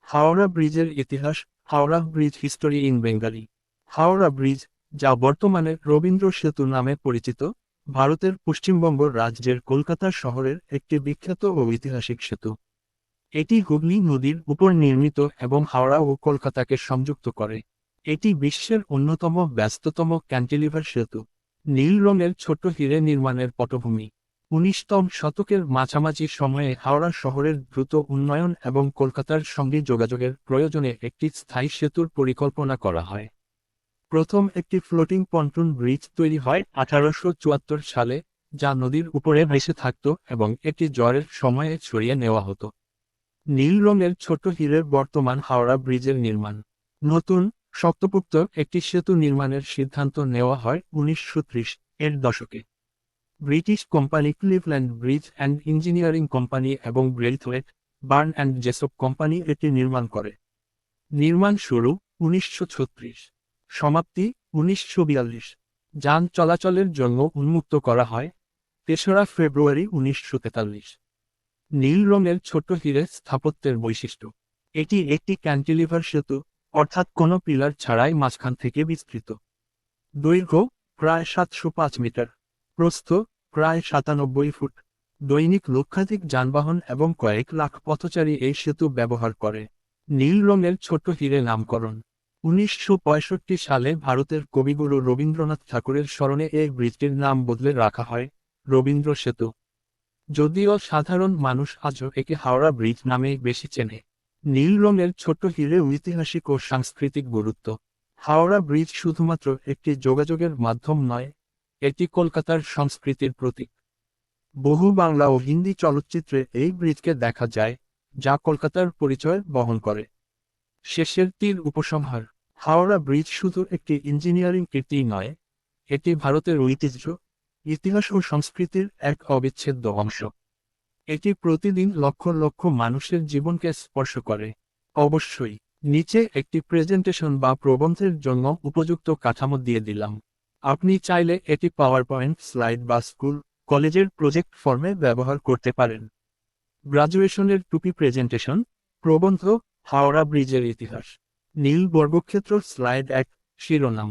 হাওড়া ব্রিজের ইতিহাস। Howrah bridge history in Bengali. Howrah bridge, যা বর্তমানে রবীন্দ্র সেতু নামে পরিচিত, ভারতের পশ্চিমবঙ্গ রাজ্যের কলকাতা শহরের একটি বিখ্যাত ও ঐতিহাসিক সেতু। এটি হুগলি নদীর উপর নির্মিত এবং হাওড়া ও কলকাতাকে সংযুক্ত করে। এটি বিশ্বের অন্যতম ব্যস্ততম ক্যান্টিলিভার সেতু। নীল রঙের ছোট হিরে নির্মাণের পটভূমি। 19ম শতকের মাঝামাঝি সময়ে হাওড়া শহরের দ্রুত উন্নয়ন এবং কলকাতার সঙ্গে যোগাযোগের প্রয়োজনে একটি স্থায়ী সেতুর পরিকল্পনা করা হয়। প্রথম একটি ফ্লোটিং পন্টুন ব্রিজ তৈরি হয় 1874 সালে, যা নদীর উপরে ভেসে থাকত এবং একটি ঝড়ের সময়ে ছড়িয়ে নেওয়া হতো। নীল রঙের ছোট হিরের বর্তমান হাওড়া ব্রিজের নির্মাণ। নতুন, শক্তপোক্ত একটি সেতু নির্মাণের সিদ্ধান্ত নেওয়া হয় 1930 এর দশকে। British company Cleveland bridge and engineering company এবং ব্রেইথওয়েট, বার্ন অ্যান্ড জেসপ কোম্পানি এটি নির্মাণ করে। নির্মাণ শুরু 1936, সমাপ্তি 1942। যান চলাচলের জন্য উন্মুক্ত করা হয় 3রা ফেব্রুয়ারি 1943। নীল রঙের ছোট হিরে স্থাপত্যের বৈশিষ্ট্য। এটি একটি ক্যান্টিলিভার সেতু, অর্থাৎ কোনো পিলার ছাড়াই মাঝখান থেকে বিস্তৃত। দৈর্ঘ্য প্রায় 705 মিটার, প্রস্থ প্রায় 97 ফুট। দৈনিক লক্ষাধিক যানবাহন এবং কয়েক লাখ পথচারী এই সেতু ব্যবহার করে। নীল রঙের ছোট হিরে নামকরণ। 1965 সালে ভারতের কবিগুরু রবীন্দ্রনাথ ঠাকুরের স্মরণে এই ব্রিজটির নাম বদলে রাখা হয় রবীন্দ্র সেতু। যদিও সাধারণ মানুষ আজও একে হাওড়া ব্রিজ নামেই বেশি চেনে। নীল রঙের ছোট হিরে ঐতিহাসিক ও সাংস্কৃতিক গুরুত্ব। হাওড়া ব্রিজ শুধুমাত্র একটি যোগাযোগের মাধ্যম নয়, এটি কলকাতার সংস্কৃতির প্রতীক। বহু বাংলা ও হিন্দি চলচ্চিত্রে এই ব্রিজকে দেখা যায়, যা কলকাতার পরিচয় বহন করে। শেষের তীর উপসংহার। হাওড়া ব্রিজ শুধু একটি ইঞ্জিনিয়ারিং কীর্তি নয়, এটি ভারতের ঐতিহ্য, ইতিহাস ও সংস্কৃতির এক অবিচ্ছেদ্য অংশ। এটি প্রতিদিন লক্ষ লক্ষ মানুষের জীবনকে স্পর্শ করে। অবশ্যই, নিচে একটি প্রেজেন্টেশন বা প্রবন্ধের জন্য উপযুক্ত কাঠামো দিয়ে দিলাম। আপনি চাইলে এটি পাওয়ারপয়েন্ট স্লাইড বা স্কুল, কলেজের প্রজেক্ট ফর্মে ব্যবহার করতে পারেন। গ্রাজুয়েশনের টুপি প্রেজেন্টেশন, প্রবন্ধ, হাওড়া ব্রিজের ইতিহাস। নীল বর্গক্ষেত্র স্লাইড 1, শিরোনাম: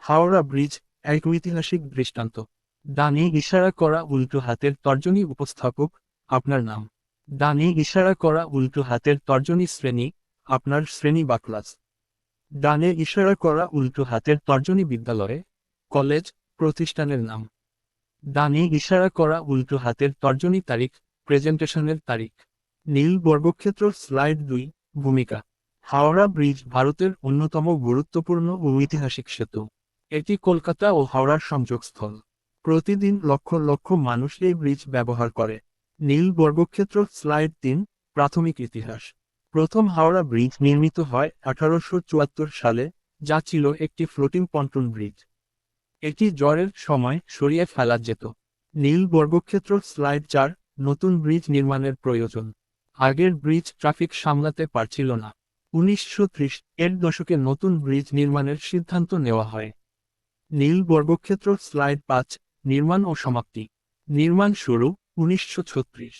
হাওড়া ব্রিজ, এক ঐতিহাসিক দৃষ্টান্ত। ডানে ইশারা করা উল্টো হাতের তর্জনী উপস্থাপক, আপনার নাম। ডানে ইশারা করা উল্টো হাতের তর্জনী শ্রেণী, আপনার শ্রেণী বা ক্লাস। ডানে ইশারা করা উল্টো হাতের তর্জনী বিদ্যালয়ে, কলেজ, প্রতিষ্ঠানের নাম। ডানে ইশারা করা উল্টো হাতের তর্জনী তারিখ, প্রেজেন্টেশনের তারিখ। নীল বর্গক্ষেত্র স্লাইড 2, ভূমিকা। হাওড়া ব্রিজ ভারতের অন্যতম গুরুত্বপূর্ণ ও ঐতিহাসিক সেতু। এটি কলকাতা ও হাওড়ার সংযোগস্থল। প্রতিদিন লক্ষ লক্ষ মানুষ এই ব্রিজ ব্যবহার করে। নীল বর্গক্ষেত্র স্লাইড 3, প্রাথমিক ইতিহাস। প্রথম হাওড়া ব্রিজ নির্মিত হয় 1874 সালে, যা ছিল একটি ফ্লোটিং পন্টুন ব্রিজ। এটি ঝড়ের সময় সরিয়ে ফেলা যেত। নীল বর্গক্ষেত্র স্লাইড 4, নতুন ব্রিজ নির্মাণের প্রয়োজন। আগের ব্রিজ ট্রাফিক সামলাতে পারছিল না। 1930 এর দশকে নতুন ব্রিজ নির্মাণের সিদ্ধান্ত নেওয়া হয়। নীল বর্গক্ষেত্র স্লাইড 5, নির্মাণ ও সমাপ্তি। নির্মাণ শুরু 1936,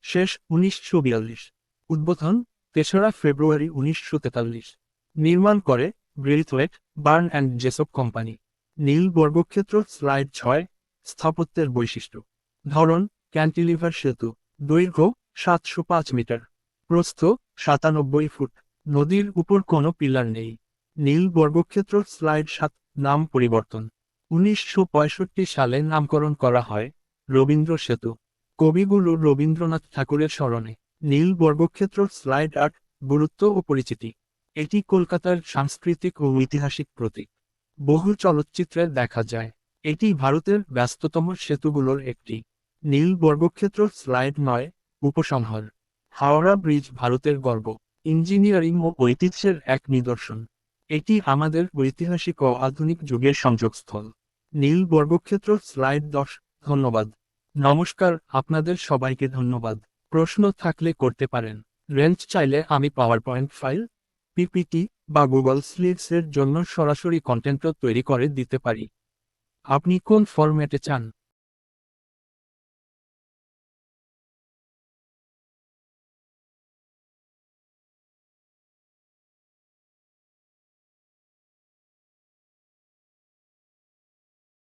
শেষ 1942। উদ্বোধন 3রা ফেব্রুয়ারি 1943। নির্মাণ করে ব্রেইথওয়েট, বার্ন অ্যান্ড জেসপ কোম্পানি। নীল বর্গক্ষেত্র স্লাইড 6, স্থাপত্যের বৈশিষ্ট্য। ধরন: ক্যান্টিলিভার সেতু। দৈর্ঘ্য 705 মিটার, প্রস্থ 97 ফুট। নদীর উপর কোনো পিলার নেই। নীল বর্গক্ষেত্র স্লাইড 7, নাম পরিবর্তন। 1965 সালে নামকরণ করা হয় রবীন্দ্র সেতু, কবিগুরু রবীন্দ্রনাথ ঠাকুরের স্মরণে। নীল বর্গক্ষেত্র স্লাইড 8, গুরুত্ব ও পরিচিতি। এটি কলকাতার সাংস্কৃতিক ও ঐতিহাসিক প্রতীক। বহু চলচ্চিত্রে দেখা যায়। এটি ভারতের ব্যস্ততম সেতুগুলোর একটি। নীল বর্গক্ষেত্র স্লাইড 9, উপসংহার। হাওড়া ব্রিজ ভারতের গর্ব, ইঞ্জিনিয়ারিং ও ঐতিহ্যের এক নিদর্শন। এটি আমাদের ঐতিহাসিক ও আধুনিক যুগের সংযোগস্থল। নীল বর্গক্ষেত্র স্লাইড 10, ধন্যবাদ। নমস্কার, আপনাদের সবাইকে ধন্যবাদ। প্রশ্ন থাকলে করতে পারেন। রেঞ্জ চাইলে আমি পাওয়ারপয়েন্ট ফাইল, পিপিটি বা গুগল স্লিডস এর জন্য সরাসরি কন্টেন্টও তৈরি করে দিতে পারি। আপনি কোন ফরম্যাটে চান?